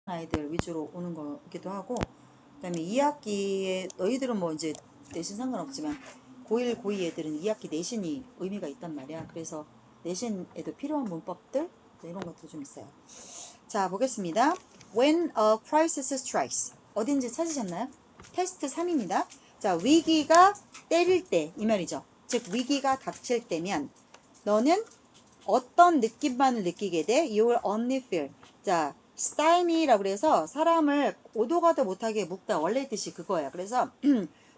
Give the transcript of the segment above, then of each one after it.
아이들 위주로 오는 거기도 하고, 그다음에 2학기에 너희들은 뭐 이제 내신 상관없지만 고1, 고2 애들은 2학기 내신이 의미가 있단 말이야. 그래서 내신에도 필요한 문법들 이런 것도 좀 있어요. 자, 보겠습니다. When a crisis strikes. 어딘지 찾으셨나요? 테스트 3입니다. 자, 위기가 때릴 때 이 말이죠. 즉 위기가 닥칠 때면 너는 어떤 느낌만을 느끼게 돼? You will only feel. 자, stymie라고 그래서 사람을 오도 가도 못하게 묶다. 원래 뜻이 그거예요. 그래서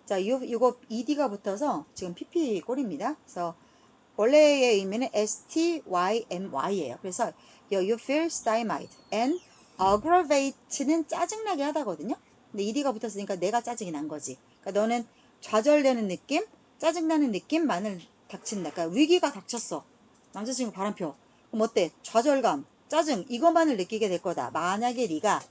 자, 이거 ed가 붙어서 지금 pp 꼴입니다. 그래서 원래의 의미는 stymy예요. 그래서 you feel stymied and aggravate는 짜증나게 하다거든요. 근데 ed가 붙었으니까 내가 짜증이 난 거지. 그러니까 너는 좌절되는 느낌, 짜증나는 느낌만을 닥친다. 그러니까 위기가 닥쳤어. 남자친구 바람표. 그럼 어때? 좌절감, 짜증 이것만을 느끼게 될 거다. 만약에 네가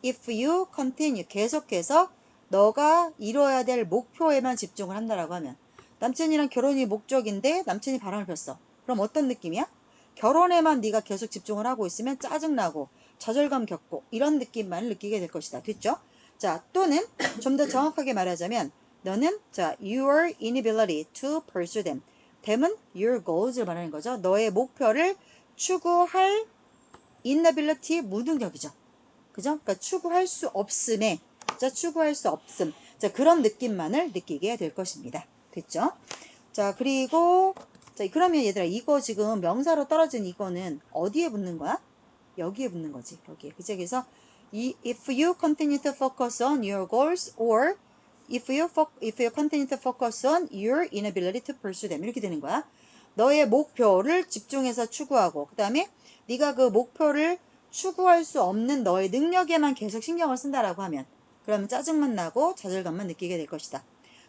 if you continue 계속해서 너가 이뤄야 될 목표에만 집중을 한다라고 하면 남친이랑 결혼이 목적인데 남친이 바람을 폈어. 그럼 어떤 느낌이야? 결혼에만 네가 계속 집중을 하고 있으면 짜증나고 좌절감 겪고 이런 느낌만 느끼게 될 것이다. 됐죠? 자, 또는 좀 더 정확하게 말하자면 너는 자 your inability to pursue them. them은 your goals를 말하는 거죠. 너의 목표를 추구할 inability 무능력이죠. 그죠? 그러니까 추구할 수 없음에 자 추구할 수 없음 자 그런 느낌만을 느끼게 될 것입니다. 됐죠? 자 그리고 자 그러면 얘들아 이거 지금 명사로 떨어진 이거는 어디에 붙는 거야? 여기에 붙는 거지. 여기에. 그죠? 그래서 if you continue to focus on your goals or if you continue to focus on your inability to pursue them 이렇게 되는 거야. 너의 목표를 집중해서 추구하고 그 다음에 네가 그 목표를 추구할 수 없는 너의 능력에만 계속 신경을 쓴다라고 하면 그러면 짜증만 나고 좌절감만 느끼게 될 것이다.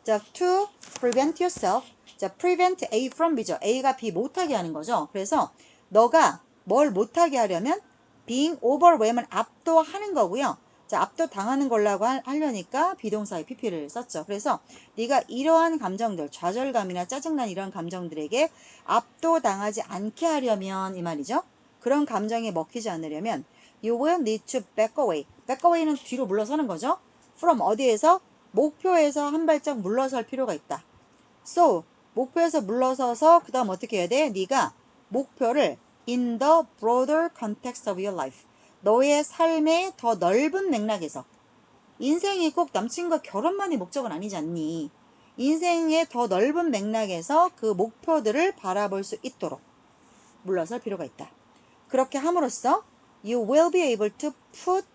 자, to prevent yourself. 자, prevent A from B죠. A가 B 못하게 하는 거죠. 그래서 너가 뭘 못하게 하려면 being overwhelm을 압도하는 거고요. 자, 압도 당하는 걸라고 하려니까 비동사의 pp를 썼죠. 그래서 네가 이러한 감정들, 좌절감이나 짜증난 이런 감정들에게 압도당하지 않게 하려면 이 말이죠. 그런 감정에 먹히지 않으려면 you will need to back away. back away는 뒤로 물러서는 거죠. from 어디에서? 목표에서 한 발짝 물러설 필요가 있다. So 목표에서 물러서서 그 다음 어떻게 해야 돼? 네가 목표를 in the broader context of your life. 너의 삶의 더 넓은 맥락에서 인생이 꼭 남친과 결혼만이 목적은 아니지 않니? 인생의 더 넓은 맥락에서 그 목표들을 바라볼 수 있도록 물러설 필요가 있다. 그렇게 함으로써 you will be able to put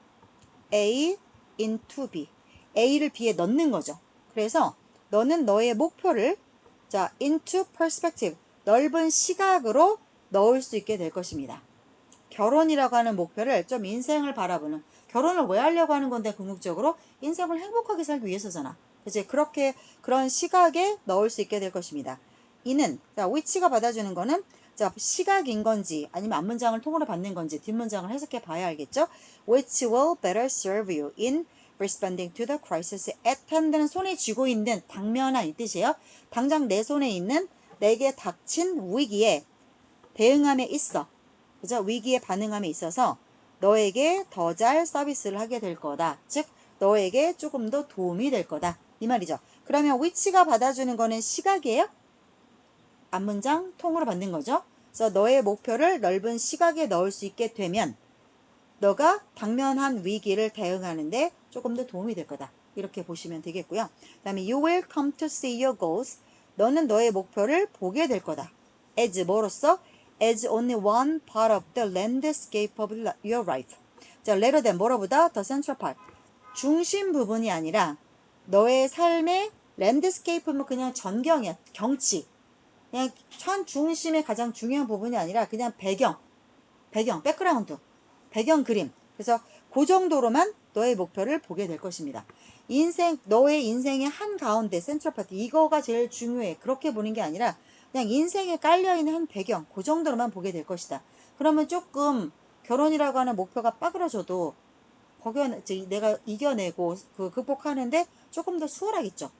A into B. A를 B에 넣는 거죠. 그래서 너는 너의 목표를 자 into perspective 넓은 시각으로 넣을 수 있게 될 것입니다. 결혼이라고 하는 목표를 좀 인생을 바라보는 결혼을 왜 하려고 하는 건데 궁극적으로 인생을 행복하게 살기 위해서잖아. 이제 그렇게 그런 시각에 넣을 수 있게 될 것입니다. 이는 자 which가 받아주는 거는 자 시각인 건지 아니면 앞문장을 통으로 받는 건지 뒷문장을 해석해 봐야 알겠죠. Which will better serve you in responding to the crisis at hand는 손에 쥐고 있는 당면한 이 뜻이에요. 당장 내 손에 있는 내게 닥친 위기에 대응함에 있어. 그죠? 위기에 반응함에 있어서 너에게 더 잘 서비스를 하게 될 거다. 즉 너에게 조금 더 도움이 될 거다. 이 말이죠. 그러면 which가 받아주는 거는 시각이에요? 앞문장 통으로 받는 거죠. 그래서 너의 목표를 넓은 시각에 넣을 수 있게 되면 너가 당면한 위기를 대응하는데 조금 더 도움이 될 거다. 이렇게 보시면 되겠고요. 그 다음에 you will come to see your goals. 너는 너의 목표를 보게 될 거다. as 뭐로써? as only one part of the landscape of your life. 자, rather than 뭐로보다? the central part. 중심 부분이 아니라 너의 삶의 랜드스케이프는 그냥 전경이야. 경치. 그냥 현 중심의 가장 중요한 부분이 아니라 그냥 배경, 백그라운드, 배경 그림. 그래서 그 정도로만 너의 목표를 보게 될 것입니다. 너의 인생의 한가운데 센트럴 파트 이거가 제일 중요해. 그렇게 보는 게 아니라 그냥 인생에 깔려있는 한 배경 그 정도로만 보게 될 것이다. 그러면 조금 결혼이라고 하는 목표가 빠그러져도 내가 이겨내고 극복하는데 조금 더 수월하겠죠.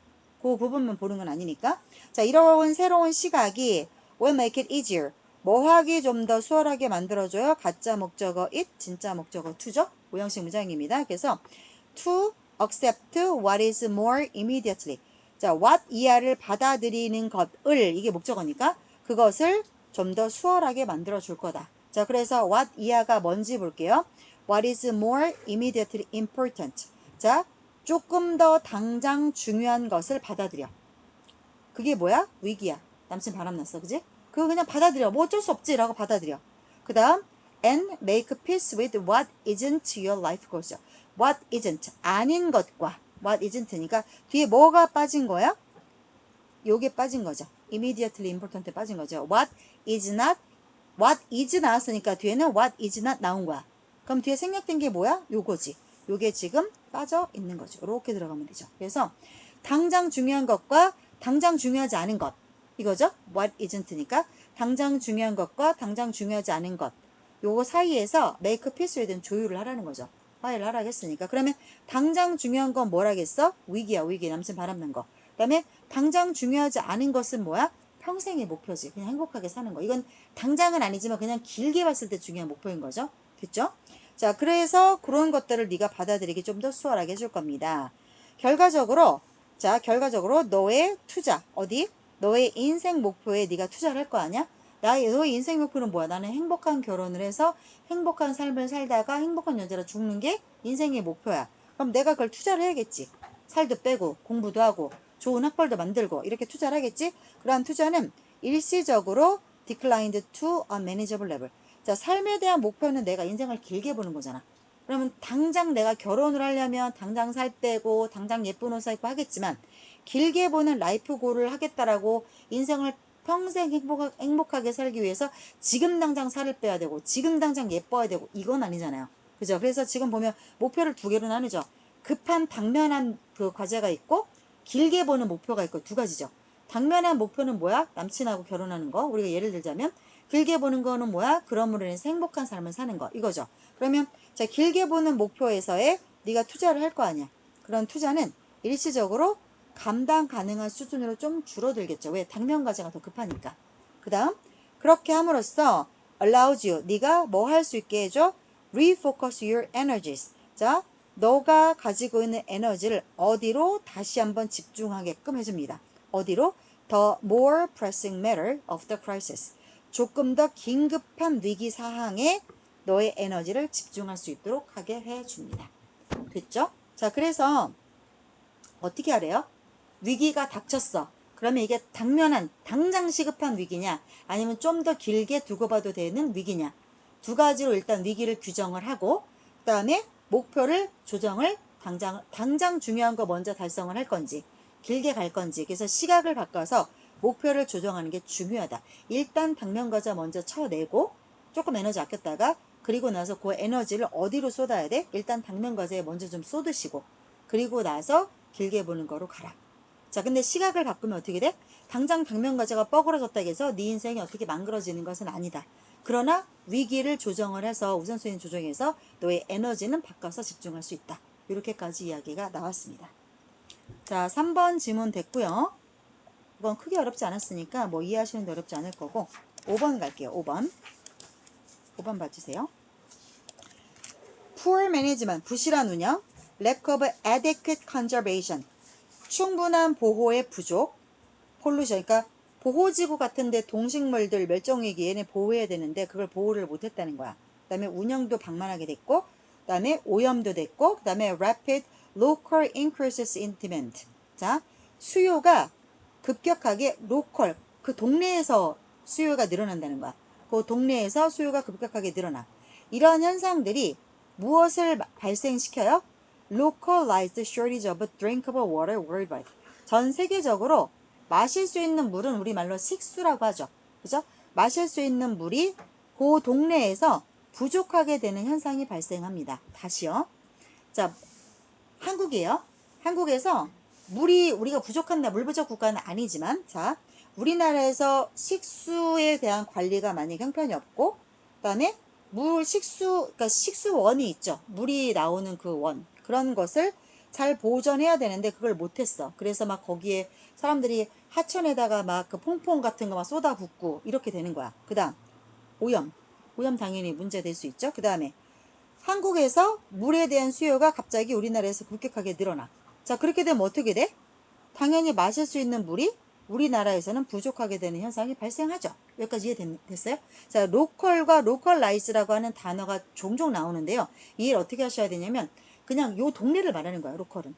그 부분만 보는 건 아니니까. 자, 이런 새로운 시각이 will make it easier. 뭐 하기 좀 더 수월하게 만들어줘요? 가짜 목적어 it, 진짜 목적어 to죠? 보형식 문장입니다. 그래서 to accept what is more immediately. 자, what 이하를 받아들이는 것을, 이게 목적어니까 그것을 좀 더 수월하게 만들어 줄 거다. 자, 그래서 what 이하가 뭔지 볼게요. What is more immediately important. 자, 조금 더 당장 중요한 것을 받아들여. 그게 뭐야? 위기야. 남친 바람났어. 그지? 그거 그냥 받아들여. 뭐 어쩔 수 없지. 라고 받아들여. 그 다음 and make peace with what isn't your life goals. What isn't. 아닌 것과 what isn't니까 뒤에 뭐가 빠진 거야? 요게 빠진 거죠. immediately important에 빠진 거죠. what is not. what is 나왔으니까 뒤에는 what is not 나온 거야. 그럼 뒤에 생략된 게 뭐야? 요거지. 요게 지금 빠져 있는 거죠. 이렇게 들어가면 되죠. 그래서 당장 중요한 것과 당장 중요하지 않은 것, 이거죠. what isn't니까 당장 중요한 것과 당장 중요하지 않은 것, 요거 사이에서 make peace에 대한 조율을 하라는 거죠. 화해를 하라겠으니까. 그러면 당장 중요한 건 뭐라겠어? 위기야. 위기. 남친 바람난 거. 그 다음에 당장 중요하지 않은 것은 뭐야? 평생의 목표지. 그냥 행복하게 사는 거. 이건 당장은 아니지만 그냥 길게 봤을 때 중요한 목표인 거죠. 됐죠? 자, 그래서 그런 것들을 네가 받아들이기 좀 더 수월하게 해줄 겁니다. 결과적으로 너의 투자, 어디? 너의 인생 목표에 네가 투자를 할 거 아니야? 너의 인생 목표는 뭐야? 나는 행복한 결혼을 해서 행복한 삶을 살다가 행복한 여자로 죽는 게 인생의 목표야. 그럼 내가 그걸 투자를 해야겠지. 살도 빼고 공부도 하고 좋은 학벌도 만들고 이렇게 투자를 하겠지. 그러한 투자는 일시적으로 declined to a manageable level. 자, 삶에 대한 목표는 내가 인생을 길게 보는 거잖아. 그러면 당장 내가 결혼을 하려면 당장 살 빼고 당장 예쁜 옷 사입고 하겠지만 길게 보는 라이프 골을 하겠다라고 인생을 평생 행복하게 살기 위해서 지금 당장 살을 빼야 되고 지금 당장 예뻐야 되고 이건 아니잖아요. 그죠? 그래서 지금 보면 목표를 두 개로 나누죠. 급한 당면한 그 과제가 있고 길게 보는 목표가 있고 두 가지죠. 당면한 목표는 뭐야? 남친하고 결혼하는 거. 우리가 예를 들자면 길게 보는 거는 뭐야? 그럼으로 인해서 행복한 삶을 사는 거. 이거죠. 그러면 자, 길게 보는 목표에서의 네가 투자를 할 거 아니야. 그런 투자는 일시적으로 감당 가능한 수준으로 좀 줄어들겠죠. 왜? 당면 과제가 더 급하니까. 그 다음 그렇게 함으로써 allows you, 네가 뭐 할 수 있게 해줘? refocus your energies. 자, 너가 가지고 있는 에너지를 어디로 다시 한번 집중하게끔 해줍니다. 어디로? The more pressing matter of the crisis. 조금 더 긴급한 위기 사항에 너의 에너지를 집중할 수 있도록 하게 해줍니다. 됐죠? 자, 그래서 어떻게 하래요? 위기가 닥쳤어. 그러면 이게 당면한, 당장 시급한 위기냐, 아니면 좀 더 길게 두고 봐도 되는 위기냐. 두 가지로 일단 위기를 규정을 하고, 그 다음에 목표를 조정을 당장 중요한 거 먼저 달성을 할 건지, 길게 갈 건지. 그래서 시각을 바꿔서 목표를 조정하는 게 중요하다. 일단 당면 과자 먼저 쳐내고, 조금 에너지 아꼈다가, 그리고 나서 그 에너지를 어디로 쏟아야 돼? 일단 당면 과자에 먼저 좀 쏟으시고, 그리고 나서 길게 보는 거로 가라. 자, 근데 시각을 바꾸면 어떻게 돼? 당장 당면 과자가 뻐그러졌다고 해서 네 인생이 어떻게 망가져지는 것은 아니다. 그러나 위기를 조정을 해서 우선순위 조정해서 너의 에너지는 바꿔서 집중할 수 있다. 이렇게까지 이야기가 나왔습니다. 자, 3번 지문 됐고요. 이건 크게 어렵지 않았으니까 뭐 이해하시는데 어렵지 않을 거고 5번 갈게요. 5번 봐주세요. Poor management, 부실한 운영. Lack of adequate conservation, 충분한 보호의 부족. pollution, 그러니까 보호지구 같은데 동식물들 멸종위기에는 보호해야 되는데 그걸 보호를 못했다는 거야. 그 다음에 운영도 방만하게 됐고, 그 다음에 오염도 됐고, 그 다음에 rapid local increases in demand. 자, 수요가 급격하게 local, 그 동네에서 수요가 늘어난다는 거야. 그 동네에서 수요가 급격하게 늘어나. 이런 현상들이 무엇을 발생시켜요? Localized shortage of drinkable water worldwide. 전 세계적으로 마실 수 있는 물은 우리말로 식수라고 하죠. 그죠? 마실 수 있는 물이 그 동네에서 부족하게 되는 현상이 발생합니다. 다시요. 자, 한국이에요. 한국에서 물이 우리가 부족한다, 물 부족 국가는 아니지만, 자, 우리나라에서 식수에 대한 관리가 만약 형편이 없고, 그다음에 그러니까 식수원이 있죠. 물이 나오는 그 원, 그런 것을 잘 보존해야 되는데 그걸 못했어. 그래서 막 거기에 사람들이 하천에다가 막 그 퐁퐁 같은 거 막 쏟아붓고 이렇게 되는 거야. 그다음 오염 당연히 문제될 수 있죠. 그다음에 한국에서 물에 대한 수요가 갑자기 우리나라에서 급격하게 늘어나. 자, 그렇게 되면 어떻게 돼? 당연히 마실 수 있는 물이 우리나라에서는 부족하게 되는 현상이 발생하죠. 여기까지 이해됐어요? 자, 로컬과 로컬라이즈라고 하는 단어가 종종 나오는데요. 이해를 어떻게 하셔야 되냐면 그냥 요 동네를 말하는 거야, 로컬은.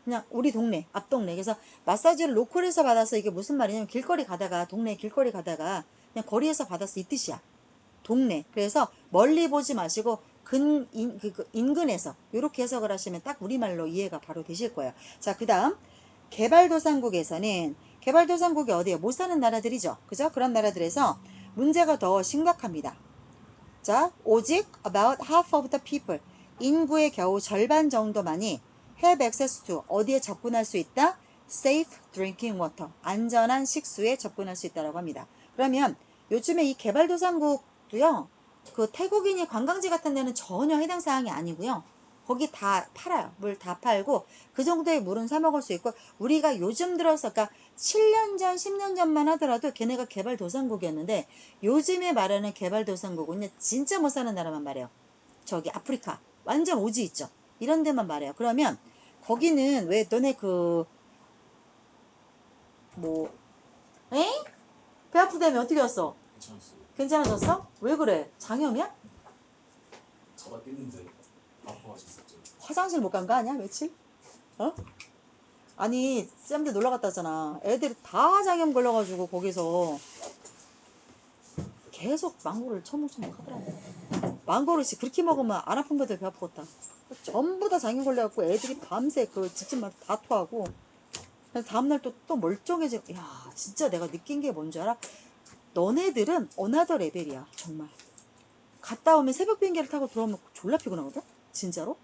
그냥 우리 동네, 앞 동네. 그래서 마사지를 로컬에서 받아서 이게 무슨 말이냐면 길거리 가다가, 동네 길거리 가다가 그냥 거리에서 받았어, 이 뜻이야. 동네. 그래서 멀리 보지 마시고 인근에서 이렇게 해석을 하시면 딱 우리말로 이해가 바로 되실 거예요. 자, 그 다음 개발도상국에서는 개발도상국이 어디예요? 못 사는 나라들이죠. 그죠? 그런 나라들에서 문제가 더 심각합니다. 자, 오직 about half of the people, 인구의 겨우 절반 정도만이 have access to, 어디에 접근할 수 있다? safe drinking water, 안전한 식수에 접근할 수 있다고 합니다. 그러면 요즘에 이 개발도상국도요, 그 태국인이 관광지 같은 데는 전혀 해당 사항이 아니고요. 거기 다 팔아요. 물 다 팔고 그 정도의 물은 사 먹을 수 있고, 우리가 요즘 들어서 그러니까 7년 전, 10년 전만 하더라도 걔네가 개발도상국이었는데 요즘에 말하는 개발도상국은 진짜 못 사는 나라만 말해요. 저기 아프리카 완전 오지 있죠. 이런 데만 말해요. 그러면 거기는 왜 너네 그 뭐 에? 배 아프다며 어떻게 왔어? 괜찮았어요. 괜찮아졌어? 왜 그래? 장염이야? 자다 깼는데 아파하셨었죠. 화장실 못 간 거 아니야 며칠? 어? 아니 쌤들 놀러 갔다 왔잖아. 애들이 다 장염 걸려가지고 거기서 계속 망고를 처먹처먹 하더라고. 망고를 그렇게 먹으면 안 아픈 것들 배 아프겠다. 전부 다 장염 걸려갖고 애들이 밤새 그 집집마다 다 토하고, 다음날 또 멀쩡해지고. 야, 진짜 내가 느낀 게 뭔지 알아? 너네들은 어나더 레벨이야 정말. 갔다 오면 새벽 비행기를 타고 들어오면 졸라 피곤하거든? 진짜로?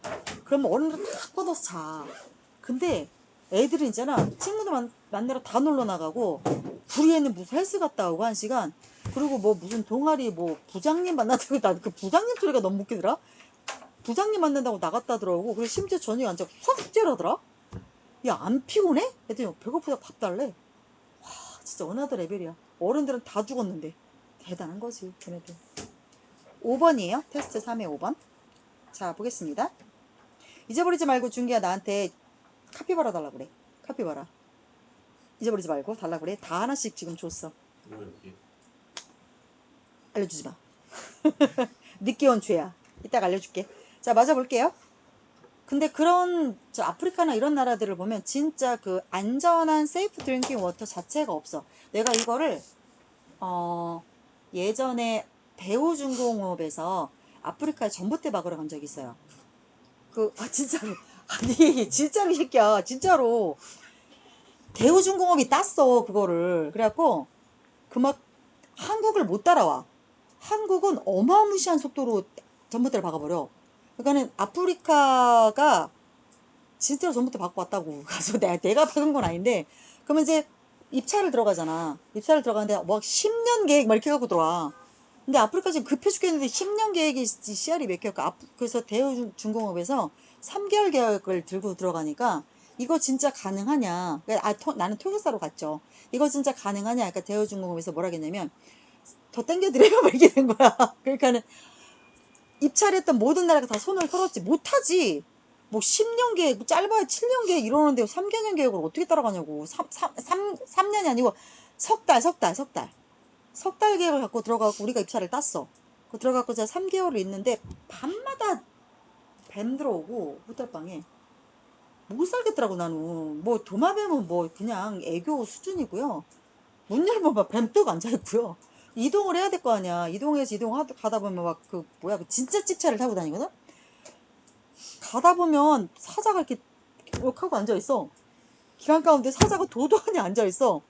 그러면 어른들 탁 뻗어서 자. 근데 애들은 있잖아, 친구들 만나러 다 놀러 나가고, 부리에는 무슨 헬스 갔다 오고 1시간, 그리고 뭐 무슨 동아리 뭐 부장님 만나다고, 나 그 부장님 소리가 너무 웃기더라. 부장님 만난다고 나갔다 들어오고, 그리고 심지어 저녁에 앉아 확 째라더라. 야, 안 피곤해? 애들이 배고프다 밥 달래. 진짜 어나더 레벨이야. 어른들은 다 죽었는데. 대단한 거지 걔네들. 5번이에요 테스트 3의 5번. 자, 보겠습니다. 잊어버리지 말고 준기야 나한테 카피바라 달라 그래. 카피바라 잊어버리지 말고 달라 그래. 다 하나씩 지금 줬어. 뭐예요 이게? 알려주지 마. 늦게 온 죄야. 이따가 알려줄게. 자, 맞아 볼게요. 근데 그런 저 아프리카나 이런 나라들을 보면 진짜 그 안전한 세이프 드링킹 워터 자체가 없어. 내가 이거를 예전에 대우중공업에서 아프리카에 전봇대 박으러 간 적이 있어요. 진짜로. 아니 진짜로 이 새끼야, 진짜로. 대우중공업이 땄어 그거를. 그래갖고 그 막 한국을 못 따라와. 한국은 어마무시한 속도로 전봇대를 박아버려. 그러니까는 아프리카가 진짜로 전봇대 박고 왔다고. 그래서 내가 박은 건 아닌데, 그러면 이제 입찰을 들어가잖아. 입찰을 들어가는데 막 10년 계획 막 이렇게 갖고 들어와. 근데 아프리카 지금 급해 죽겠는데 10년 계획이 CR이 몇 개였까? 그래서 대우중공업에서 3개월 계획을 들고 들어가니까 이거 진짜 가능하냐? 나는 통역사로 갔죠. 이거 진짜 가능하냐? 그러니까 대우중공업에서 뭐라 했냐면 더 땡겨드려요 막 이렇게 된 거야. 그러니까는 입찰했던 모든 나라가 다 손을 털었지. 못하지. 뭐 10년 계획, 짧아야 7년 계획 이러는데 3개년 계획을 어떻게 따라가냐고. 3년이 아니고 석 달, 석 달, 석 달. 석 달 계획을 갖고 들어가고 우리가 입찰을 땄어. 그 들어가고 제가 3개월을 있는데 밤마다 뱀 들어오고 호텔방에 못 살겠더라고 나는. 뭐 도마뱀은 뭐 그냥 애교 수준이고요. 문 열면 막 뱀 뜨고 앉아있고요. 이동을 해야 될 거 아니야. 이동해서 가다 보면 막 그 뭐야 그 진짜 찝차를 타고 다니거든. 가다 보면 사자가 이렇게 하고 앉아있어. 길 가운데 사자가 도도하니 앉아있어.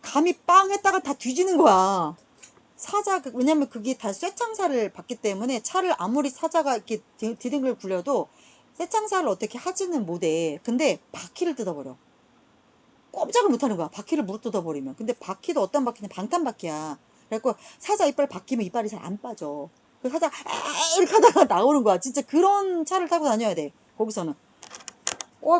감이 빵 했다가 다 뒤지는 거야. 왜냐면 그게 다 쇠창살을 받기 때문에 차를 아무리 사자가 이렇게 디딤을 굴려도 쇠창살을 어떻게 하지는 못해. 근데 바퀴를 뜯어버려. 꼼짝을 못하는 거야. 바퀴를 물어 뜯어버리면. 근데 바퀴도 어떤 바퀴냐, 방탄 바퀴야. 그래갖고 사자 이빨 바뀌면 이빨이 잘 안 빠져. 그 사자 이렇게 하다가 나오는 거야. 진짜 그런 차를 타고 다녀야 돼 거기서는.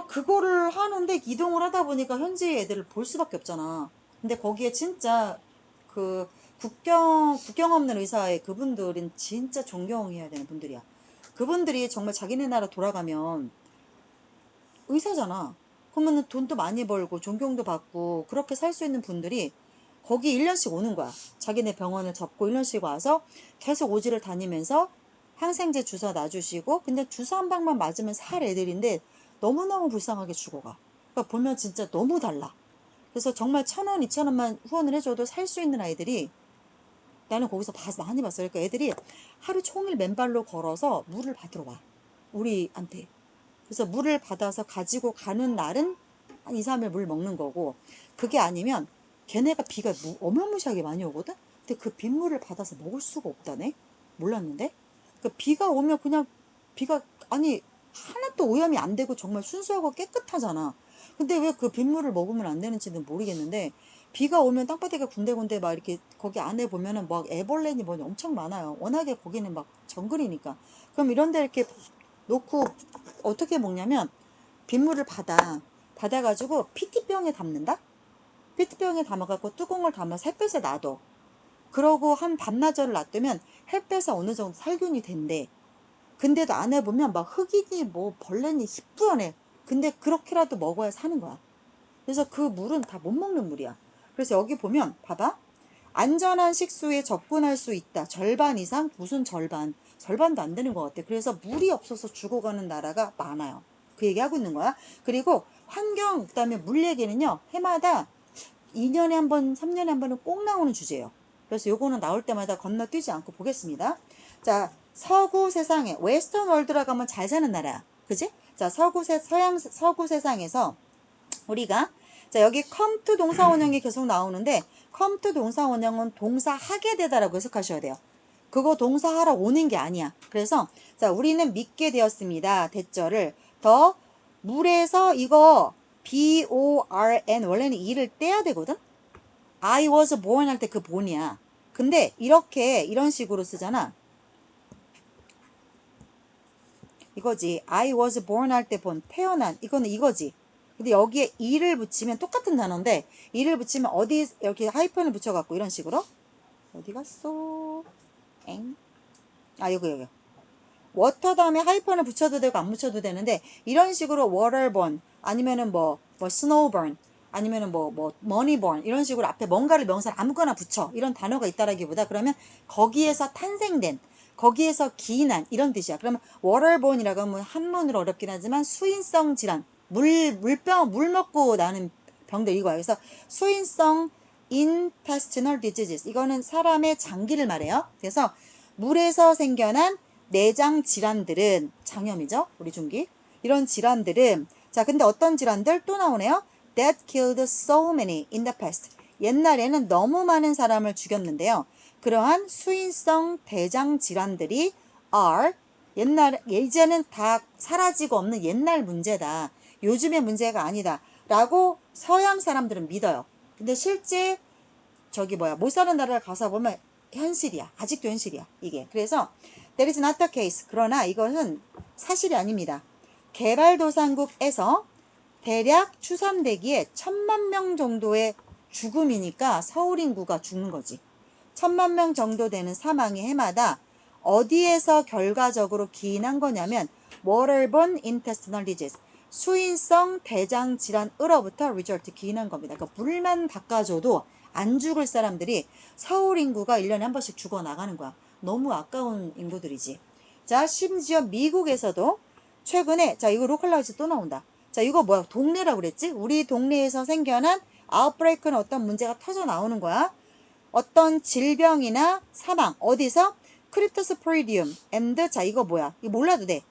그거를 하는데 이동을 하다 보니까 현지 애들을 볼 수밖에 없잖아. 근데 거기에 진짜 그 국경 없는 의사의 그분들은 진짜 존경해야 되는 분들이야. 그분들이 정말 자기네 나라 돌아가면 의사잖아. 그러면은 돈도 많이 벌고 존경도 받고 그렇게 살 수 있는 분들이 거기 1년씩 오는 거야. 자기네 병원을 접고 1년씩 와서 계속 오지를 다니면서 항생제 주사 놔주시고, 근데 주사 한 방만 맞으면 살 애들인데 너무너무 불쌍하게 죽어가. 그러니까 보면 진짜 너무 달라. 그래서 정말 1,000원, 2,000원만 후원을 해줘도 살 수 있는 아이들이 나는 거기서 많이 봤어요. 그러니까 애들이 하루 종일 맨발로 걸어서 물을 받으러 와. 우리한테. 그래서 물을 받아서 가지고 가는 날은 한 2, 3일 물 먹는 거고, 그게 아니면 걔네가 비가 어마무시하게 많이 오거든? 근데 그 빗물을 받아서 먹을 수가 없다네? 몰랐는데? 그 비가 오면 그냥 비가, 아니, 하나도 오염이 안 되고 정말 순수하고 깨끗하잖아. 근데 왜 그 빗물을 먹으면 안 되는지는 모르겠는데, 비가 오면 땅바닥에 군데군데 막 이렇게 거기 안에 보면은 막 애벌레니 뭐니 엄청 많아요. 워낙에 거기는 막 정글이니까. 그럼 이런 데 이렇게 놓고 어떻게 먹냐면 빗물을 받아가지고 PT병에 담는다? PT병에 담아갖고 뚜껑을 담아서 햇볕에 놔둬. 그러고 한 반나절을 놔두면 햇볕에 어느 정도 살균이 된대. 근데도 안에 보면 막 흙이니 뭐 벌레니 희뿌연해. 근데 그렇게라도 먹어야 사는 거야. 그래서 그 물은 다 못 먹는 물이야. 그래서 여기 보면 봐봐. 안전한 식수에 접근할 수 있다. 절반 이상? 무슨 절반? 절반도 안 되는 것 같아. 그래서 물이 없어서 죽어가는 나라가 많아요. 그 얘기하고 있는 거야. 그리고 환경, 그 다음에 물 얘기는요. 해마다 2년에 한 번, 3년에 한 번은 꼭 나오는 주제예요. 그래서 요거는 나올 때마다 건너뛰지 않고 보겠습니다. 자, 서구 세상에, 웨스턴 월드라고 하면 잘 사는 나라야. 그지? 자, 서구 세상에서 우리가, 자, 여기 come to 동사원형이 계속 나오는데, come to 동사원형은 동사하게 되다라고 해석하셔야 돼요. 그거 동사하러 오는 게 아니야. 그래서, 자, 우리는 믿게 되었습니다. 대절을 더 물에서 이거 born 원래는 이를 떼야 되거든? I was born 할 때 그 born이야. 근데 이런 식으로 쓰잖아. 이거지. I was born 할 때 born, 태어난. 이거는 이거지. 근데 여기에 이를 붙이면 똑같은 단어인데, 이를 붙이면 어디, 이렇게 하이픈을 붙여갖고 이런 식으로. 어디 갔어? 엥? 아, 여기. 워터 다음에 하이픈을 붙여도 되고 안 붙여도 되는데, 이런 식으로 waterborne, 아니면은 snowborn, 아니면은 moneyborn, 이런 식으로 앞에 뭔가를 명사를 아무거나 붙여. 이런 단어가 있다라기보다 그러면 거기에서 탄생된, 거기에서 기인한 이런 뜻이야. 그러면 waterborne이라고 하면 한문으로 어렵긴 하지만 수인성 질환, 물 먹고 나는 병들 이거야. 그래서 수인성 intestinal diseases, 이거는 사람의 장기를 말해요. 그래서 물에서 생겨난 내장 질환들은, 장염이죠, 우리 중기. 이런 질환들은, 자, 근데 어떤 질환들 또 나오네요. That killed so many in the past. 옛날에는 너무 많은 사람을 죽였는데요. 그러한 수인성 대장 질환들이 are, 이제는 다 사라지고 없는 옛날 문제다. 요즘의 문제가 아니다. 라고 서양 사람들은 믿어요. 근데 실제 못 사는 나라를 가서 보면 현실이야. 아직도 현실이야, 이게. 그래서 that is not the case. 그러나 이것은 사실이 아닙니다. 개발도상국에서 대략 추산되기에 1,000만 명 정도의 죽음이니까 서울 인구가 죽는 거지. 1,000만 명 정도 되는 사망이 해마다 어디에서 결과적으로 기인한 거냐면 waterborne intestinal disease, 수인성 대장 질환으로부터 result, 기인한 겁니다. 그러니까 물만 닦아줘도 안 죽을 사람들이 서울 인구가 1년에 한 번씩 죽어나가는 거야. 너무 아까운 인구들이지. 자, 심지어 미국에서도 최근에, 자, 이거 로컬라이즈 또 나온다. 자, 이거 뭐야? 동네라고 그랬지? 우리 동네에서 생겨난 아웃브레이크는 어떤 문제가 터져 나오는 거야. 어떤 질병이나 사망, 어디서? 크립토스포리디움 and, 자, 이거 뭐야? 이거 몰라도 돼.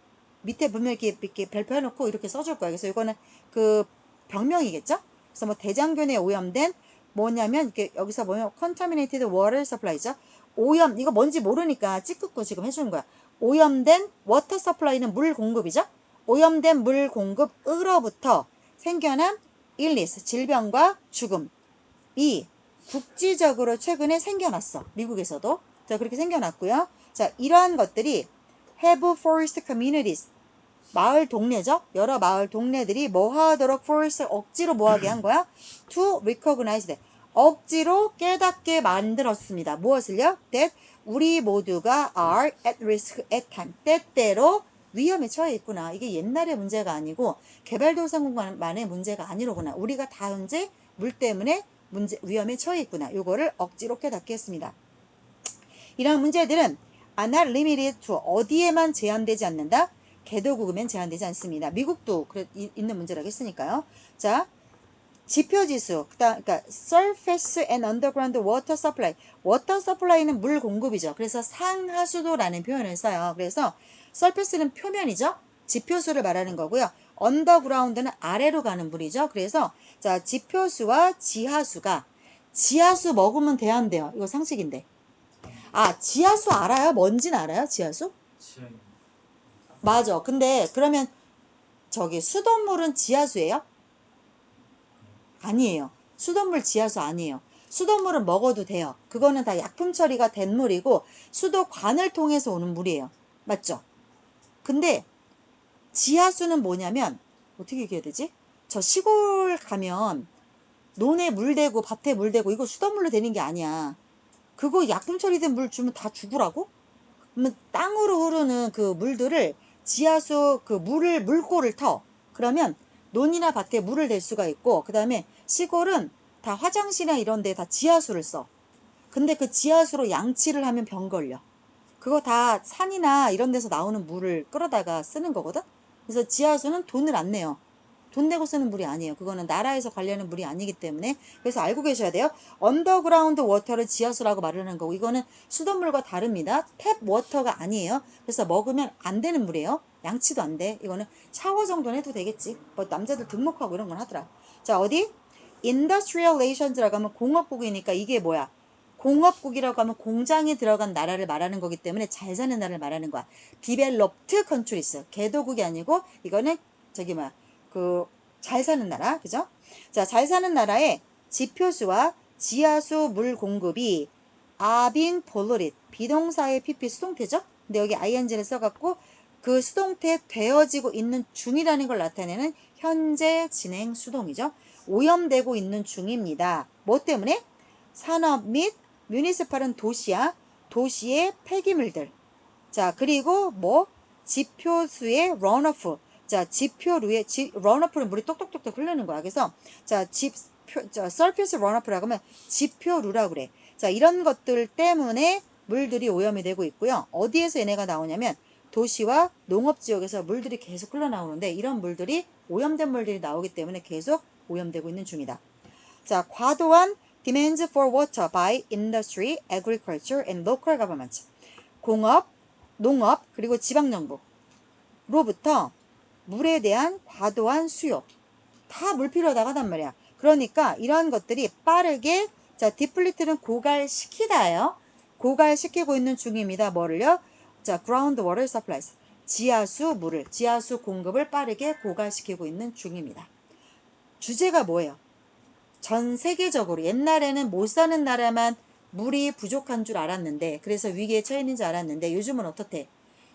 밑에 보면 이렇게 별표 해놓고 이렇게 써줄 거야. 그래서 이거는 그 병명이겠죠? 그래서 대장균에 오염된 뭐냐면, 이렇게 여기서 보면 contaminated water supply죠. 오염, 이거 뭔지 모르니까 찌끄고 지금 해주는 거야. 오염된 water supply는 물 공급이죠. 오염된 물 공급으로부터 생겨난 illness, 질병과 죽음. 이 국지적으로 최근에 생겨났어. 미국에서도. 자, 그렇게 생겨났고요. 자, 이러한 것들이 have forced communities, 마을 동네죠. 여러 마을 동네들이 뭐 하도록 force, 억지로 뭐 하게 한 거야? to recognize that, 억지로 깨닫게 만들었습니다. 무엇을요? That 우리 모두가 are at risk at time. 때때로 위험에 처해 있구나. 이게 옛날의 문제가 아니고 개발도상국만의 문제가 아니로구나. 우리가 다 현재 물 때문에 위험에 처해 있구나. 요거를 억지로 깨닫게 했습니다. 이런 문제들은 are not limited to 어디에만 제한되지 않는다? 개도국에만 제한되지 않습니다. 미국도 있는 문제라고 했으니까요. 자, 지표지수, 그러니까 surface and underground water supply. water supply는 물 공급이죠. 그래서 상하수도라는 표현을 써요. 그래서 surface는 표면이죠. 지표수를 말하는 거고요. underground는 아래로 가는 물이죠. 그래서 자, 지표수와 지하수가 지하수 먹으면 돼, 안 돼요? 이거 상식인데. 아, 지하수 알아요? 뭔지는 알아요? 지하수? 취향이 맞아. 근데 그러면 저기 수돗물은 지하수예요? 아니에요. 수돗물 지하수 아니에요. 수돗물은 먹어도 돼요. 그거는 다 약품 처리가 된 물이고 수도관을 통해서 오는 물이에요. 맞죠? 근데 지하수는 뭐냐면 어떻게 얘기해야 되지? 저 시골 가면 논에 물 대고 밭에 물 대고 이거 수돗물로 되는 게 아니야. 그거 약품 처리된 물 주면 다 죽으라고? 그러면 땅으로 흐르는 그 물들을 지하수 그 물골을 터. 그러면 논이나 밭에 물을 댈 수가 있고 그 다음에 시골은 다 화장실이나 이런 데 다 지하수를 써. 근데 그 지하수로 양치를 하면 병 걸려. 그거 다 산이나 이런 데서 나오는 물을 끌어다가 쓰는 거거든. 그래서 지하수는 돈을 안 내요. 돈 내고 쓰는 물이 아니에요. 그거는 나라에서 관리하는 물이 아니기 때문에. 그래서 알고 계셔야 돼요. 언더그라운드 워터를 지하수라고 말하는 거고 이거는 수돗물과 다릅니다. 탭 워터가 아니에요. 그래서 먹으면 안 되는 물이에요. 양치도 안 돼. 이거는 샤워 정도는 해도 되겠지. 뭐 남자들 등목하고 이런 건 하더라. 자, 어디? Industrial Relations라고 하면 공업국이니까 이게 뭐야? 공업국이라고 하면 공장에 들어간 나라를 말하는 거기 때문에 잘 사는 나라를 말하는 거야. Developed countries. 개도국이 아니고 이거는 저기 뭐야? 잘 사는 나라, 그죠? 자, 잘 사는 나라의 지표수와 지하수 물 공급이 are being polluted. 비동사의 pp 수동태죠? 근데 여기 ing를 써갖고 그 수동태 되어지고 있는 중이라는 걸 나타내는 현재 진행 수동이죠. 오염되고 있는 중입니다. 뭐 때문에? 산업 및 뮤니시팔은 도시야. 도시의 폐기물들. 자, 그리고 뭐? 지표수의 런오프. 자, 지표류에 런오프는 물이 똑똑똑똑 흐르는 거야. 그래서 자, surface 런오프라고 하면 지표류라고 그래. 자, 이런 것들 때문에 물들이 오염이 되고 있고요. 어디에서 얘네가 나오냐면 도시와 농업 지역에서 물들이 계속 흘러나오는데 이런 물들이 오염된 물들이 나오기 때문에 계속 오염되고 있는 중이다. 자, 과도한 demands for water by industry, agriculture, and local government. 공업, 농업, 그리고 지방정부로부터 물에 대한 과도한 수요. 다 물 필요하다고 하단 말이야. 그러니까 이런 것들이 빠르게 자, 디플리트는 고갈시키다예요. 고갈시키고 있는 중입니다. 뭐를요? 자, ground water supplies. 지하수 공급을 빠르게 고갈시키고 있는 중입니다. 주제가 뭐예요? 전 세계적으로 옛날에는 못 사는 나라만 물이 부족한 줄 알았는데 그래서 위기에 처해 있는 줄 알았는데 요즘은 어떻대?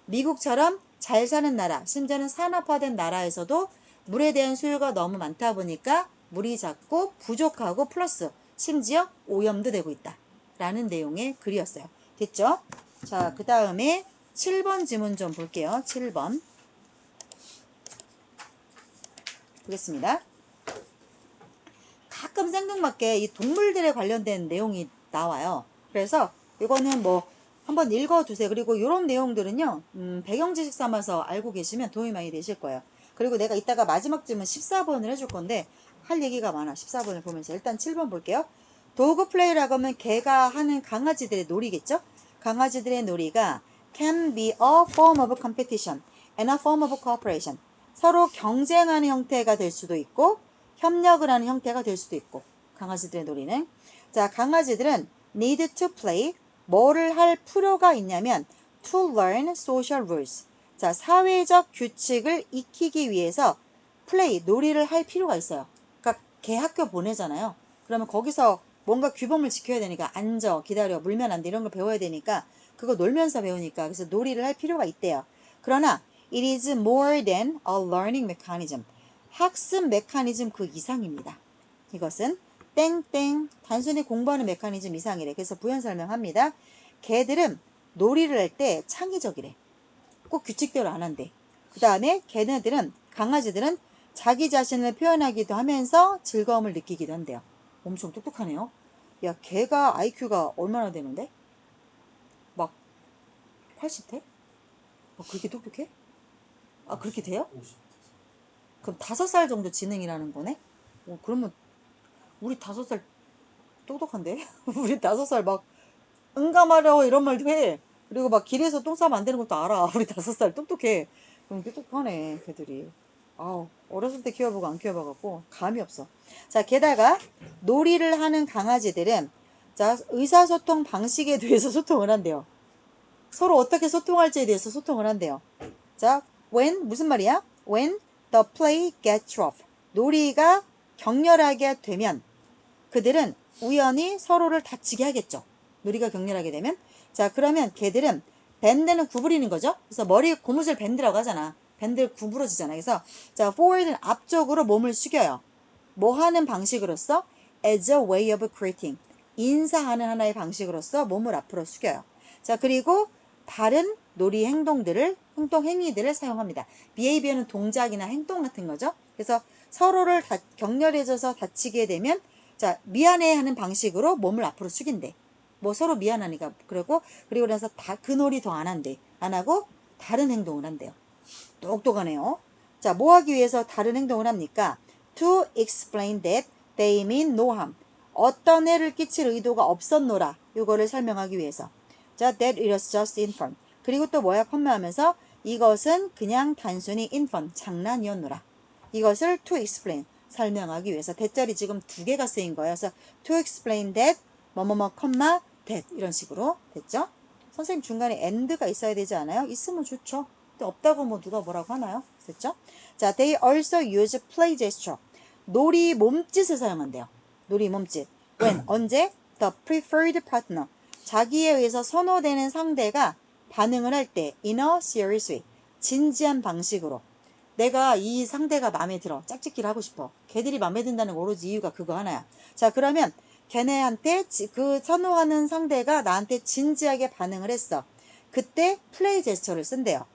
미국처럼 잘 사는 나라, 심지어는 산업화된 나라에서도 물에 대한 수요가 너무 많다 보니까 물이 자꾸 부족하고 플러스 심지어 오염도 되고 있다. 라는 내용의 글이었어요. 됐죠? 자, 그 다음에 7번 지문 좀 볼게요. 7번. 보겠습니다. 가끔 생뚱맞게 이 동물들에 관련된 내용이 나와요. 그래서 이거는 뭐 한번 읽어두세요. 그리고 이런 내용들은요. 배경 지식 삼아서 알고 계시면 도움이 많이 되실 거예요. 그리고 내가 이따가 마지막 질문 14번을 해줄 건데 할 얘기가 많아. 14번을 보면서 일단 7번 볼게요. 도그 플레이라고 하면 개가 하는 강아지들의 놀이겠죠? 강아지들의 놀이가 can be a form of competition and a form of cooperation. 서로 경쟁하는 형태가 될 수도 있고 협력을 하는 형태가 될 수도 있고 강아지들의 놀이는 자, 강아지들은 need to play 뭐를 할 필요가 있냐면 to learn social rules. 자, 사회적 규칙을 익히기 위해서 play 놀이를 할 필요가 있어요. 그러니까 개 학교 보내잖아요. 그러면 거기서 뭔가 규범을 지켜야 되니까 앉아, 기다려, 물면 안 돼 이런 걸 배워야 되니까 그거 놀면서 배우니까 그래서 놀이를 할 필요가 있대요. 그러나 it is more than a learning mechanism. 학습 메커니즘 그 이상입니다. 이것은 땡땡 단순히 공부하는 메커니즘 이상이래. 그래서 부연 설명합니다. 개들은 놀이를 할 때 창의적이래. 꼭 규칙대로 안 한대. 그 다음에 강아지들은 자기 자신을 표현하기도 하면서 즐거움을 느끼기도 한대요. 엄청 똑똑하네요. 야, 개가 IQ가 얼마나 되는데? 막 80대? 막 그렇게 똑똑해? 아, 그렇게 돼요? 50. 그럼 5살 정도 지능이라는 거네? 그러면 우리 5살 똑똑한데? 우리 5살 막 응감하려 이런 말도 해. 그리고 막 길에서 똥 싸면 안 되는 것도 알아. 우리 5살 똑똑해. 그럼 똑똑하네, 걔들이. 아우, 어렸을 때 키워보고 안 키워봐갖고 감이 없어. 자, 게다가 놀이를 하는 강아지들은 자, 의사소통 방식에 대해서 소통을 한대요. 서로 어떻게 소통할지에 대해서 소통을 한대요. 자, when 무슨 말이야? When the play gets rough. 놀이가 격렬하게 되면 그들은 우연히 서로를 다치게 하겠죠. 놀이가 격렬하게 되면. 자, 그러면 걔들은 밴드는 구부리는 거죠. 그래서 머리 고무줄 밴드라고 하잖아. 밴드 구부러지잖아. 그래서 자, forward는 앞쪽으로 몸을 숙여요. 뭐 하는 방식으로서? as a way of greeting. 인사하는 하나의 방식으로서 몸을 앞으로 숙여요. 자, 그리고 다른 놀이 행동들을 사용합니다. behavior는 동작이나 행동 같은 거죠. 그래서 서로를 격렬해져서 다치게 되면 자, 미안해 하는 방식으로 몸을 앞으로 숙인대. 뭐 서로 미안하니까. 그리고 나서 그 놀이 더 안 한대. 안 하고 다른 행동을 한대요. 똑똑하네요. 자, 뭐 하기 위해서 다른 행동을 합니까? To explain that they mean no harm. 어떤 해를 끼칠 의도가 없었노라. 이거를 설명하기 위해서. 자, that it was just infant. 그리고 또 뭐야? 컴마하면서 이것은 그냥 단순히 infant, 장난이었노라. 이것을 to explain, 설명하기 위해서. 대절이 지금 2개가 쓰인 거예요. 그래서 to explain that, 뭐뭐뭐, 컴마, that 이런 식으로 됐죠? 선생님 중간에 and가 있어야 되지 않아요? 있으면 좋죠. 근데 없다고 뭐 누가 뭐라고 하나요? 됐죠? 자, they also use play gesture. 놀이 몸짓을 사용한대요. 놀이 몸짓. when, 언제? the preferred partner. 자기에 의해서 선호되는 상대가 반응을 할 때 in a serious way. 진지한 방식으로. 내가 이 상대가 마음에 들어. 짝짓기를 하고 싶어. 걔들이 마음에 든다는 오로지 이유가 그거 하나야. 자, 그러면 걔네한테 그 선호하는 상대가 나한테 진지하게 반응을 했어. 그때 플레이 제스처를 쓴대요.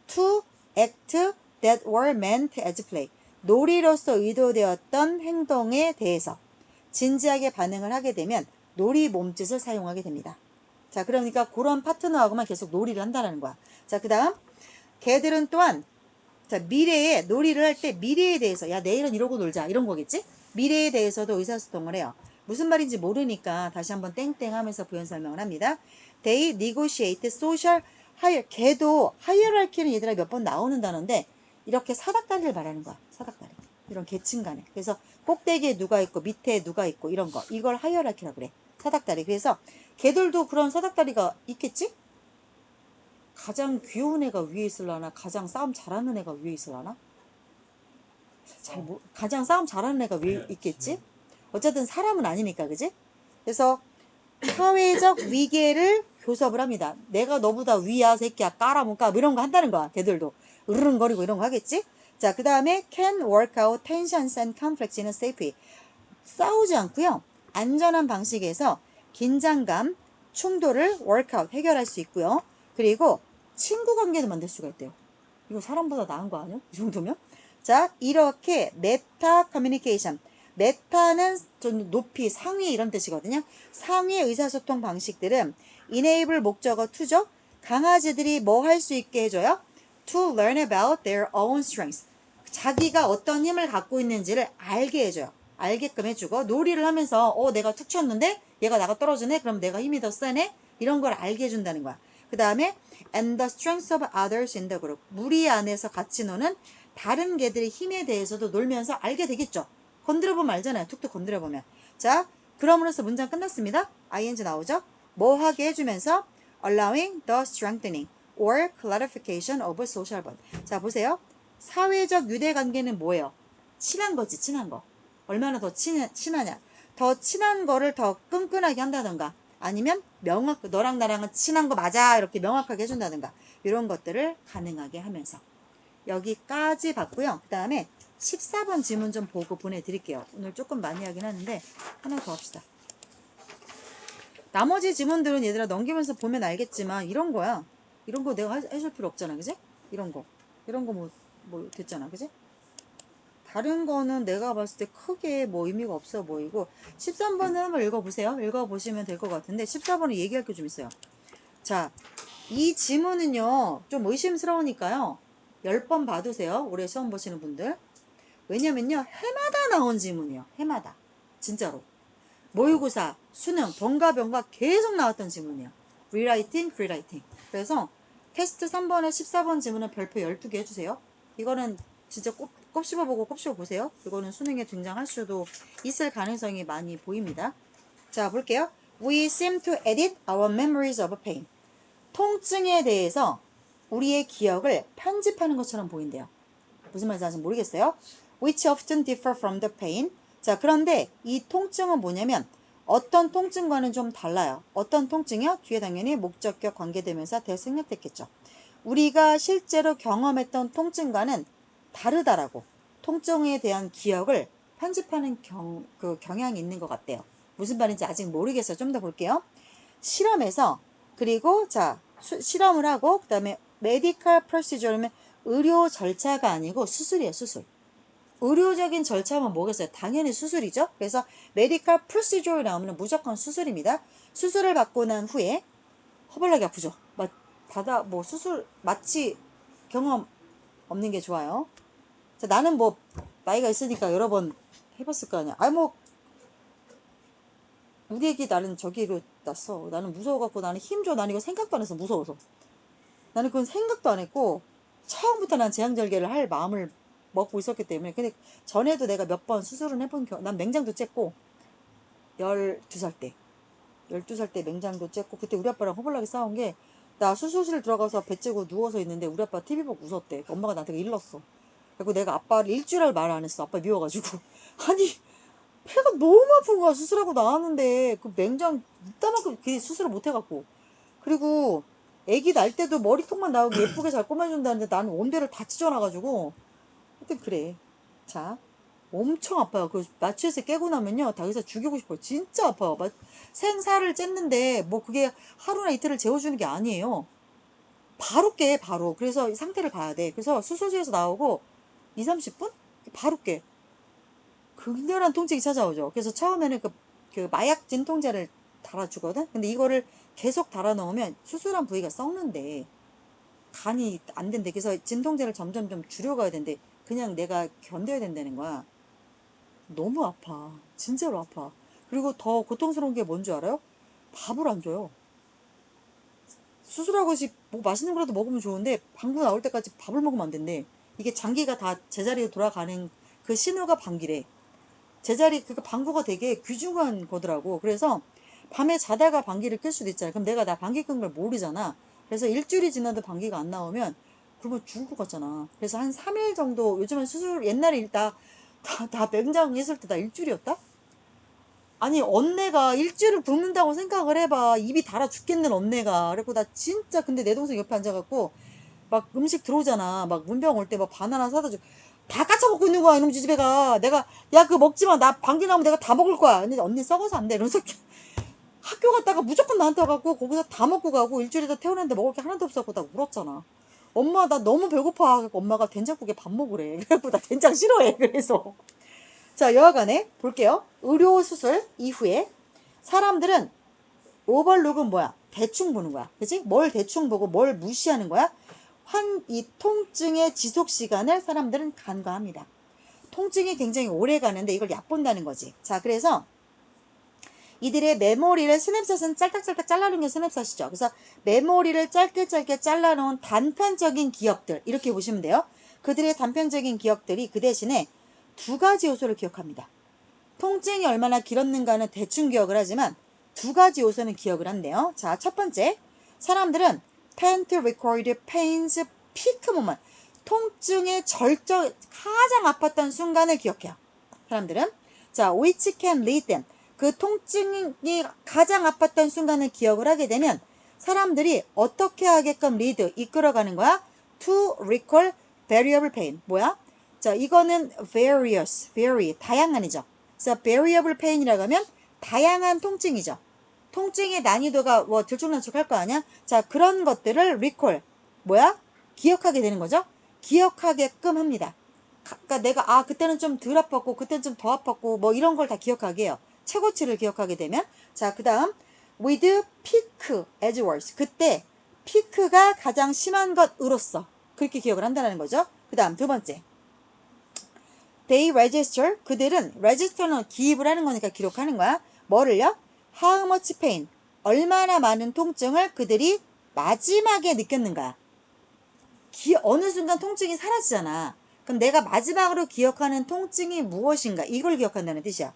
To act that were meant as play. 놀이로서 의도되었던 행동에 대해서 진지하게 반응을 하게 되면 놀이 몸짓을 사용하게 됩니다. 자, 그러니까 그런 파트너하고만 계속 놀이를 한다는 거야. 자, 그 다음 걔들은 또한 자, 미래에 놀이를 할 때 미래에 대해서 야 내일은 이러고 놀자 이런 거겠지? 미래에 대해서도 의사소통을 해요. 무슨 말인지 모르니까 다시 한번 땡땡 하면서 부연 설명을 합니다. They negotiate social hierarchy. 걔도 하이어랄키는 얘들아 몇 번 나오는 단어인데 이렇게 사닥다리를 말하는 거야. 사닥다리. 이런 계층 간에. 그래서 꼭대기에 누가 있고 밑에 누가 있고 이런 거. 이걸 하이어랄키라고 그래. 사닥다리. 그래서 걔들도 그런 사닥다리가 있겠지? 가장 귀여운 애가 위에 있으려나? 가장 싸움 잘하는 애가 위에 있으려나? 가장 싸움 잘하는 애가 위에 있겠지? 어쨌든 사람은 아니니까, 그지? 그래서 사회적 위계를 교섭을 합니다. 내가 너보다 위야, 새끼야, 까라문까, 뭐 이런 거 한다는 거야, 걔들도. 으르렁거리고 이런 거 하겠지? 자, 그 다음에 can work out tensions and conflicts in a safe way. 싸우지 않고요. 안전한 방식에서 긴장감, 충돌을 workout, 해결할 수 있고요. 그리고 친구 관계도 만들 수가 있대요. 이거 사람보다 나은 거 아니야? 이 정도면? 자, 이렇게 메타 커뮤니케이션. 메타는 좀 높이, 상위 이런 뜻이거든요. 상위 의사소통 방식들은 enable 목적어 to죠. 강아지들이 뭐 할 수 있게 해줘요? To learn about their own strengths. 자기가 어떤 힘을 갖고 있는지를 알게 해줘요. 알게끔 해주고 놀이를 하면서 내가 툭 쳤는데 얘가 나가 떨어지네? 그럼 내가 힘이 더 세네? 이런 걸 알게 해준다는 거야. 그 다음에 and the strengths of others in the group. 무리 안에서 같이 노는 다른 개들의 힘에 대해서도 놀면서 알게 되겠죠. 건드려보면 알잖아요. 툭툭 건드려보면. 자, 그럼으로써 문장 끝났습니다. ing 나오죠? 뭐 하게 해주면서 allowing the strengthening or clarification of social bond. 자, 보세요. 사회적 유대관계는 뭐예요? 친한 거지, 친한 거. 얼마나 더 친하냐. 더 친한 거를 더 끈끈하게 한다던가 아니면 너랑 나랑은 친한 거 맞아 이렇게 명확하게 해준다든가 이런 것들을 가능하게 하면서 여기까지 봤고요. 그 다음에 14번 지문 좀 보고 보내드릴게요. 오늘 조금 많이 하긴 하는데 하나 더 합시다. 나머지 지문들은 얘들아 넘기면서 보면 알겠지만 이런 거야. 이런 거 내가 해줄 필요 없잖아. 그지? 이런 거 뭐 됐잖아. 그지? 다른 거는 내가 봤을 때 크게 뭐 의미가 없어 보이고 13번은 한번 읽어보세요. 읽어보시면 될 것 같은데 14번은 얘기할 게 좀 있어요. 자, 이 지문은요 좀 의심스러우니까요 10번 봐두세요. 올해 시험 보시는 분들. 왜냐면요 해마다 나온 지문이에요. 해마다. 진짜로. 모의고사, 수능, 번가병가 계속 나왔던 지문이에요. 리라이팅, 프리라이팅. 그래서 테스트 3번에 14번 지문은 별표 12개 해주세요. 이거는 진짜 꼭 씹어보고 꼭 씹어보세요. 이거는 수능에 등장할 수도 있을 가능성이 많이 보입니다. 자, 볼게요. We seem to edit our memories of pain. 통증에 대해서 우리의 기억을 편집하는 것처럼 보인대요. 무슨 말인지 아직 모르겠어요. Which often differ from the pain. 자, 그런데 이 통증은 뭐냐면 어떤 통증과는 좀 달라요. 어떤 통증이요? 뒤에 당연히 목적격 관계대명사 대생략됐겠죠. 우리가 실제로 경험했던 통증과는 다르다라고 통증에 대한 기억을 편집하는 경향이 있는 것 같대요. 무슨 말인지 아직 모르겠어요. 좀 더 볼게요. 실험에서 그리고 자 실험을 하고 그 다음에 메디컬 프로시저는 의료 절차가 아니고 수술이에요. 수술. 의료적인 절차면 뭐겠어요? 당연히 수술이죠. 그래서 메디컬 프로시저에 나오면 무조건 수술입니다. 수술을 받고 난 후에 허벌나게 아프죠. 뭐 수술 마취 경험 없는 게 좋아요. 자, 나는 뭐 나이가 있으니까 여러 번 해봤을 거 아니야. 뭐 우리 애기 나는 저기로 났어. 나는 무서워갖고 나는 힘줘. 나는 이거 생각도 안 했어. 무서워서. 나는 그건 생각도 안 했고 처음부터 난 제왕절개를 할 마음을 먹고 있었기 때문에. 근데 전에도 내가 몇 번 수술은 해본 난 맹장도 쬐고 12살 때 12살 때 맹장도 쬐고 그때 우리 아빠랑 허벌나게 싸운 게 나 수술실 들어가서 배 째고 누워서 있는데 우리 아빠 TV 보고 웃었대. 엄마가 나한테 일렀어. 그리고 내가 아빠를 일주일을 말 안 했어. 아빠 미워가지고. 아니 폐가 너무 아픈 거야. 수술하고 나왔는데 그 맹장 이따만큼 그 수술을 못 해갖고. 그리고 애기 날 때도 머리통만 나오고 예쁘게 잘 꼬매준다는데 나는 온대를 다 찢어놔가지고 하여튼 그래. 자 엄청 아파요. 그 마취해서 깨고 나면요 다 의사 죽이고 싶어요. 진짜 아파요. 생사를 쨌는데 뭐 그게 하루나 이틀을 재워주는 게 아니에요. 바로 깨 바로. 그래서 상태를 봐야 돼. 그래서 수술실에서 나오고 2, 30분? 바로 깨. 극렬한 통증이 찾아오죠. 그래서 처음에는 그 마약 진통제를 달아주거든. 근데 이거를 계속 달아놓으면 수술한 부위가 썩는데 간이 안 된대. 그래서 진통제를 점점 좀 줄여가야 된대. 그냥 내가 견뎌야 된다는 거야. 너무 아파. 진짜로 아파. 그리고 더 고통스러운 게 뭔 줄 알아요? 밥을 안 줘요. 수술하고 뭐 맛있는 거라도 먹으면 좋은데 방구 나올 때까지 밥을 먹으면 안 된대. 이게 장기가 다 제자리로 돌아가는 그 신호가 방귀래. 제자리 그 방구가 되게 귀중한 거더라고. 그래서 밤에 자다가 방귀를 낄 수도 있잖아. 그럼 내가 나 방귀 끈 걸 모르잖아. 그래서 일주일이 지나도 방귀가 안 나오면 그러면 죽을 것 같잖아. 그래서 한 3일 정도 요즘은 수술 옛날에 다 맹장 했을 때 다 일주일이었다? 아니 언내가 일주일을 굶는다고 생각을 해봐. 입이 달아 죽겠는 언내가. 그래고 나 진짜 근데 내 동생 옆에 앉아갖고 막 음식 들어오잖아. 막 문병 올 때 막 바나나 사다 줘. 다 까쳐 먹고 있는 거야 이놈 지집애가. 내가 야 그거 먹지마. 나 방귀 나면 내가 다 먹을 거야. 근데 언니 썩어서 안 돼. 이러면서 학교 갔다가 무조건 나한테 와갖고 거기서 다 먹고 가고 일주일에도 태어났는데 먹을 게 하나도 없었고 나 울었잖아. 엄마 나 너무 배고파. 그래서 엄마가 된장국에 밥 먹으래. 그래갖고 나 된장 싫어해. 그래서 자 여하간에 볼게요. 의료수술 이후에 사람들은 오버룩은 뭐야? 대충 보는 거야. 그치? 뭘 대충 보고 뭘 무시하는 거야? 이 통증의 지속 시간을 사람들은 간과합니다. 통증이 굉장히 오래 가는데 이걸 얕본다는 거지. 자, 그래서 이들의 메모리를 스냅샷은 짤딱짤딱 잘라놓은 게 스냅샷이죠. 그래서 메모리를 짧게 잘라놓은 단편적인 기억들 이렇게 보시면 돼요. 그들의 단편적인 기억들이 그 대신에 두 가지 요소를 기억합니다. 통증이 얼마나 길었는가는 대충 기억을 하지만 두 가지 요소는 기억을 한대요. 자, 첫 번째, 사람들은 tend to record pain's peak moment. 통증의 가장 아팠던 순간을 기억해요. 사람들은. 자, which can lead them. 그 통증이 가장 아팠던 순간을 기억을 하게 되면 사람들이 어떻게 하게끔 lead, 이끌어가는 거야? to recall variable pain. 뭐야? 자, 이거는 various, vary, 다양한이죠. 그래서 variable pain이라고 하면 다양한 통증이죠. 통증의 난이도가 뭐 들쭉날쭉할 거 아니야? 자, 그런 것들을 recall, 뭐야? 기억하게 되는 거죠. 기억하게끔 합니다. 그러니까 내가 그때는 좀 덜 아팠고 그때는 좀 더 아팠고 뭐 이런 걸 다 기억하게 해요. 최고치를 기억하게 되면. 자, 그 다음 with peak as worse. 그때 피크가 가장 심한 것으로서 그렇게 기억을 한다는 거죠. 그 다음 두 번째 they register. 그들은 register는 기입을 하는 거니까 기록하는 거야. 뭐를요? how much pain. 얼마나 많은 통증을 그들이 마지막에 느꼈는가. 어느 순간 통증이 사라지잖아. 그럼 내가 마지막으로 기억하는 통증이 무엇인가? 이걸 기억한다는 뜻이야.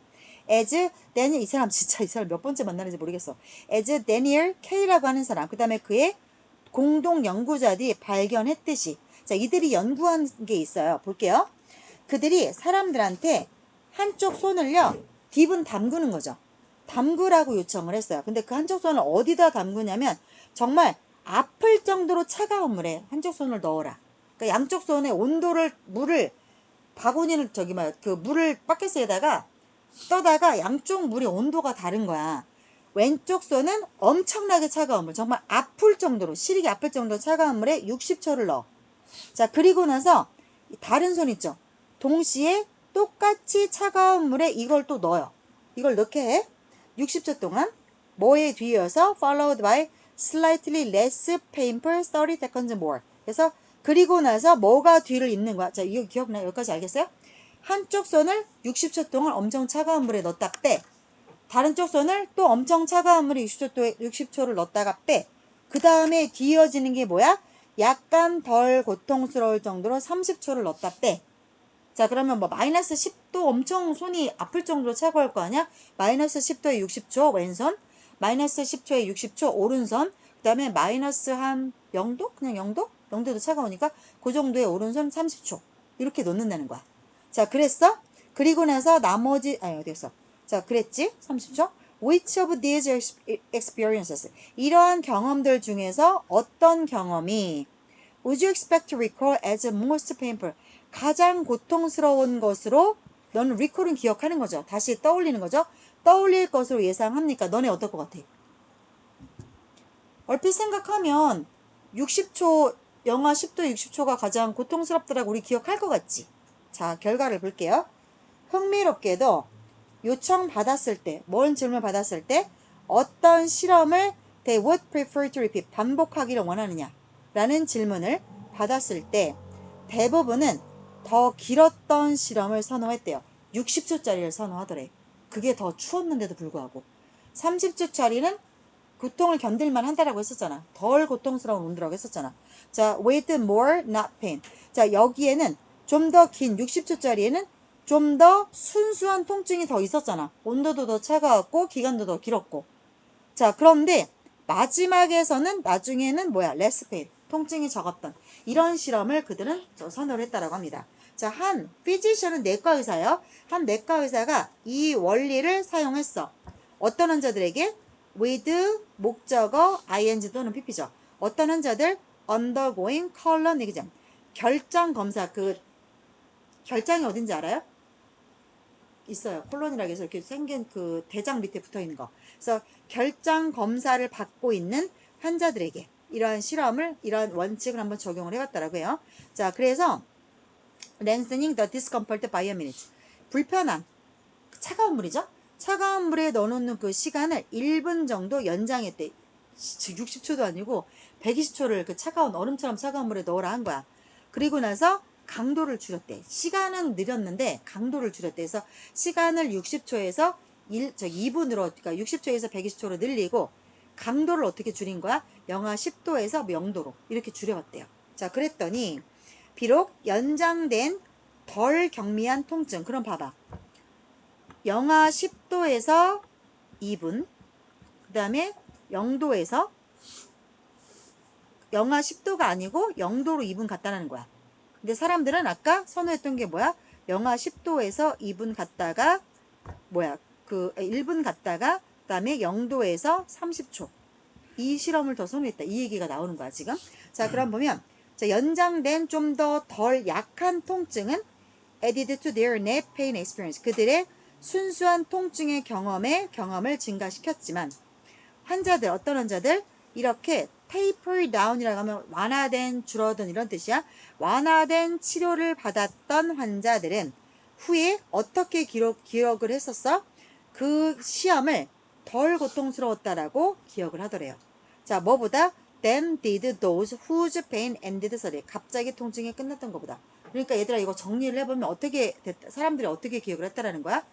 as Daniel, 이 사람 진짜 이 사람 몇 번째 만나는지 모르겠어. as Daniel K라고 하는 사람, 그 다음에 그의 공동 연구자들이 발견했듯이. 자, 이들이 연구한 게 있어요. 볼게요. 그들이 사람들한테 한쪽 손을요, 딥은 담그는 거죠. 담그라고 요청을 했어요. 근데 그 한쪽 손을 어디다 담그냐면 정말 아플 정도로 차가운 물에 한쪽 손을 넣어라. 그러니까 양쪽 손에 온도를, 물을, 바구니를 그 물을 바켓에다가 떠다가 양쪽 물의 온도가 다른 거야. 왼쪽 손은 엄청나게 차가운 물, 정말 아플 정도로, 시리게 아플 정도로 차가운 물에 60초를 넣어. 자, 그리고 나서 다른 손 있죠. 동시에 똑같이 차가운 물에 이걸 또 넣어요. 이걸 넣게 해. 60초 동안. 뭐에 뒤이어서 followed by slightly less painful 30 seconds more. 그래서 그리고 나서 뭐가 뒤를 잇는 거야. 자, 이거 기억나요? 여기까지 알겠어요? 한쪽 손을 60초 동안 엄청 차가운 물에 넣었다 빼. 다른 쪽 손을 또 엄청 차가운 물에 60초를 넣었다가 빼. 그 다음에 뒤이어지는 게 뭐야? 약간 덜 고통스러울 정도로 30초를 넣었다 빼. 자, 그러면 뭐 마이너스 10도 엄청 손이 아플 정도로 차가울 거 아니야? 마이너스 10도에 60초 왼손, 마이너스 10초에 60초 오른손, 그 다음에 마이너스 한 0도? 그냥 0도? 0도도 차가우니까 그 정도의 오른손 30초. 이렇게 놓는다는 거야. 자, 그랬어? 그리고 나서 나머지, 어디였어? 자, 그랬지? 30초. Which of these experiences? 이러한 경험들 중에서 어떤 경험이 would you expect to recall as most painful? 가장 고통스러운 것으로 너는 recall은 기억하는 거죠. 다시 떠올리는 거죠. 떠올릴 것으로 예상합니까? 너네 어떨 것 같아? 얼핏 생각하면 60초, 영하 10도 60초가 가장 고통스럽더라고 우리 기억할 것 같지? 자, 결과를 볼게요. 흥미롭게도 요청받았을 때, 뭔 질문을 받았을 때 어떤 실험을 they would prefer to repeat, 반복하기를 원하느냐 라는 질문을 받았을 때 대부분은 더 길었던 실험을 선호했대요. 60초짜리를 선호하더래. 그게 더 추웠는데도 불구하고 30초짜리는 고통을 견딜만 한다라고 했었잖아. 덜 고통스러운 온도라고 했었잖아. 자, with more not pain. 자, 여기에는 좀 더 긴 60초짜리에는 좀 더 순수한 통증이 더 있었잖아. 온도도 더 차가웠고 기간도 더 길었고. 자, 그런데 마지막에서는 나중에는 뭐야? less pain. 통증이 적었던 이런 실험을 그들은 선호를 했다라고 합니다. 자, 한 physician은 내과 의사예요. 한 내과 의사가 이 원리를 사용했어. 어떤 환자들에게? with 목적어 ing 또는 pp죠. 어떤 환자들? undergoing colon exam. 결장 검사. 그 결장이 어딘지 알아요? 있어요. 콜론이라고 해서 이렇게 생긴 그 대장 밑에 붙어 있는 거. 그래서 결장 검사를 받고 있는 환자들에게 이러한 실험을, 이러한 원칙을 한번 적용을 해봤다라고 해요. 자, 그래서 lengthening the discomfort by a minute. 불편함, 차가운 물이죠. 차가운 물에 넣어놓는 그 시간을 1분 정도 연장했대. 60초도 아니고 120초를 그 차가운 얼음처럼 차가운 물에 넣으라 한 거야. 그리고 나서 강도를 줄였대. 시간은 느렸는데 강도를 줄였대. 그래서 시간을 60초에서 2분으로, 그러니까 60초에서 120초로 늘리고 강도를 어떻게 줄인 거야? 영하 10도에서 0도로 이렇게 줄여봤대요. 자, 그랬더니 비록 연장된 덜 경미한 통증. 그럼 봐봐. 영하 10도에서 2분, 그 다음에 0도에서 영하 10도가 아니고 0도로 2분 갔다는 거야. 근데 사람들은 아까 선호했던 게 뭐야? 영하 10도에서 2분 갔다가 뭐야? 1분 갔다가 그다음에 0도에서 30초. 이 실험을 더 선호했다. 이 얘기가 나오는 거야, 지금. 자, 그럼 보면 자, 연장된 좀 더 덜 약한 통증은 added to their net pain experience. 그들의 순수한 통증의 경험을 증가시켰지만 환자들, 어떤 환자들? 이렇게 taper down이라고 하면 완화된, 줄어든 이런 뜻이야. 완화된 치료를 받았던 환자들은 후에 어떻게 기억을 했었어? 그 시험을 덜 고통스러웠다라고 기억을 하더래요. 자, 뭐보다? Than did those whose pain ended suddenly. 갑자기 통증이 끝났던 것보다. 그러니까 얘들아 이거 정리를 해보면 어떻게 사람들이 어떻게 기억을 했다라는 거야?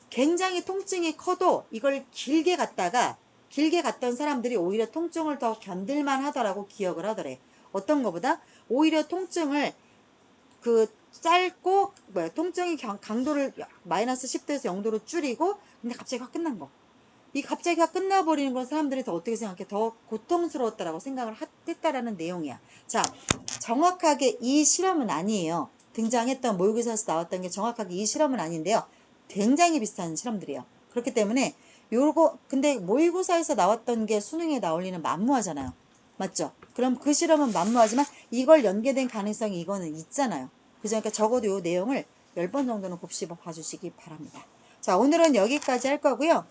굉장히 통증이 커도 이걸 길게 갔던 사람들이 오히려 통증을 더 견딜만 하더라고 기억을 하더래. 어떤 것보다? 오히려 통증을 짧고 통증의 강도를 마이너스 10도에서 0도로 줄이고 근데 갑자기 확 끝난 거. 이 갑자기 확 끝나버리는 건 사람들이 더 어떻게 생각해? 더 고통스러웠다라고 생각을 했다라는 내용이야. 자, 정확하게 이 실험은 아니에요. 등장했던 모의고사에서 나왔던 게 정확하게 이 실험은 아닌데요. 굉장히 비슷한 실험들이에요. 그렇기 때문에 근데 모의고사에서 나왔던 게 수능에 나올 리는 만무하잖아요. 맞죠? 그럼 그 실험은 만무하지만 이걸 연계된 가능성이 이거는 있잖아요. 그러니까 적어도 이 내용을 10번 정도는 곱씹어 봐주시기 바랍니다. 자, 오늘은 여기까지 할 거고요.